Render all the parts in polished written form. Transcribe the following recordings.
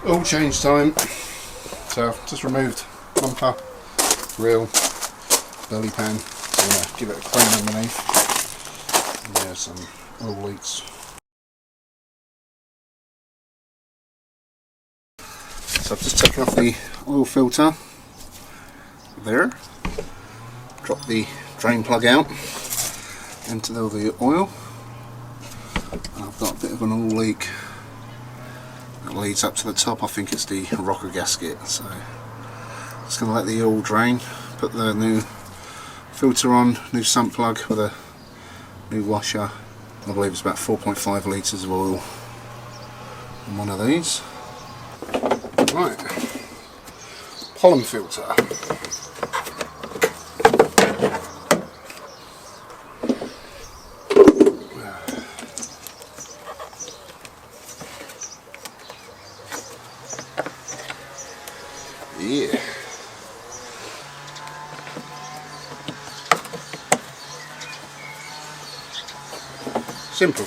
Oil change time. So I've just removed bumper, grill, belly pan. So I'm going to give it a clean underneath. And there's some oil leaks. So I've just taken off the oil filter there. Drop the drain plug out into the oil. And I've got a bit of an oil leak that leads up to the top. I think it's the rocker gasket. So just going to let the oil drain, put the new filter on, new sump plug with a new washer. I believe it's about 4.5 litres of oil in one of these. Right, pollen filter. Yeah. Simple.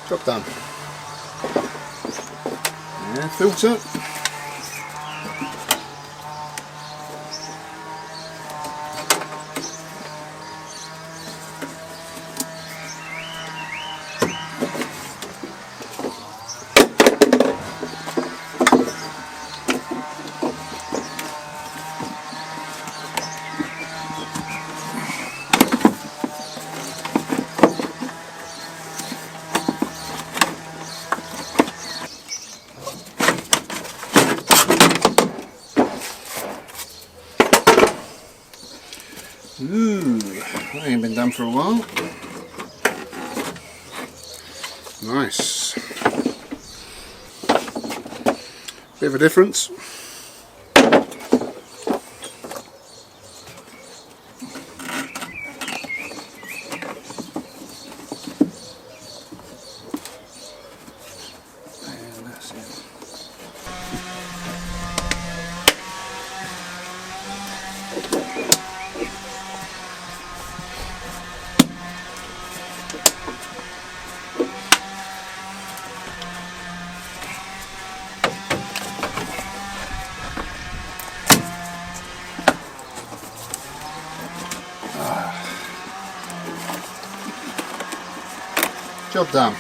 Job done. Yeah, filter. Ooh, that ain't been done for a while. Nice. Bit of a difference. And that's it. Job done.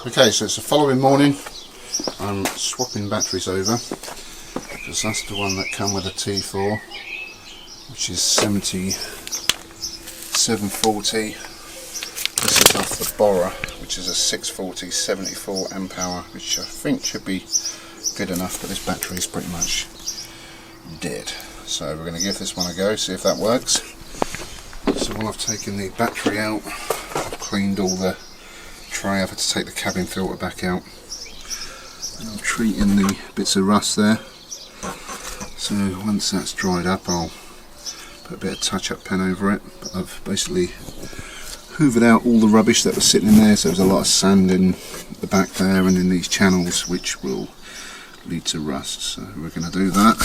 Okay, so it's the following morning. I'm swapping batteries over because that's the one that come with a T4, which is 7740. This is off the Bosch, which is a 640 74 amp hour, which I think should be good enough, but this battery is pretty much dead. So we're going to give this one a go, see if that works. So while I've taken the battery out, I've cleaned all the tray. I've had to take the cabin filter back out, and I'm treating the bits of rust there. So once that's dried up, I'll put a bit of touch-up pen over it. But I've basically hoovered out all the rubbish that was sitting in there, so there's a lot of sand in the back there and in these channels, which will lead to rust. So we're going to do that.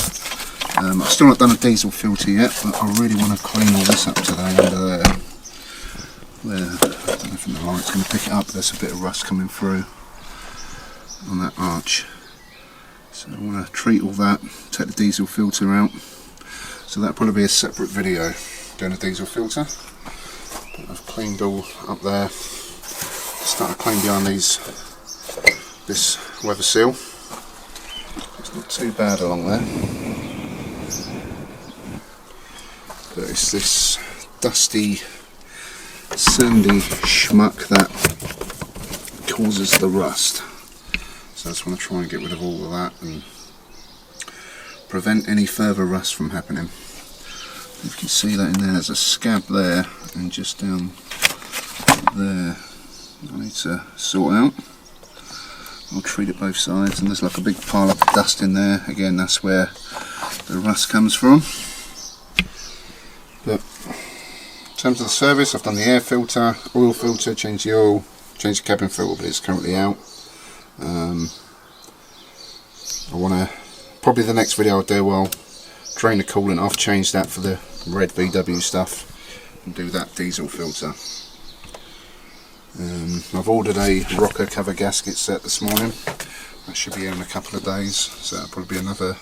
I've still not done a diesel filter yet, but I really want to clean all this up today under there. I don't know if the light's going to pick it up, there's a bit of rust coming through on that arch. So I want to treat all that, take the diesel filter out. So that'll probably be a separate video, doing a diesel filter. But I've cleaned all up there. Started cleaning behind this weather seal. It's not too bad along there, but it's this dusty, sandy schmuck that causes the rust. So I just want to try and get rid of all of that and prevent any further rust from happening. You can see that in there, there's a scab there, and just down there I need to sort out. I'll treat it both sides, and there's like a big pile of dust in there. Again, that's where the rust comes from. But in terms of the service, I've done the air filter, oil filter, changed the oil, changed the cabin filter, but it's currently out. I want to, probably the next video I'll do, I'll drain the coolant off, change that for the red VW stuff, and do that diesel filter. I've ordered a rocker cover gasket set this morning. That should be here in a couple of days, so that'll probably be another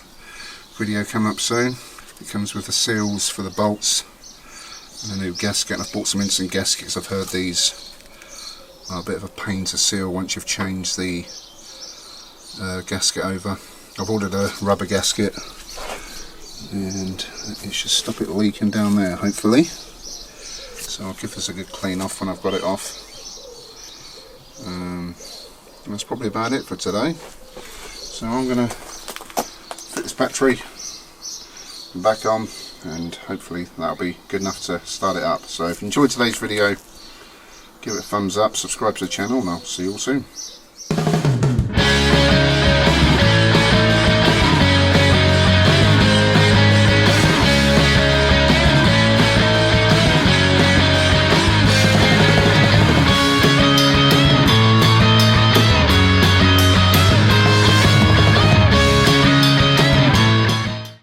video coming up soon. It comes with the seals for the bolts and a new gasket. I've bought some instant gaskets. I've heard these are a bit of a pain to seal once you've changed the gasket over. I've ordered a rubber gasket, and it should stop it leaking down there, hopefully. So I'll give this a good clean off when I've got it off. That's probably about it for today. So I'm going to fit this battery back on, and hopefully that'll be good enough to start it up. So if you enjoyed today's video, give it a thumbs up, subscribe to the channel, and I'll see you all soon.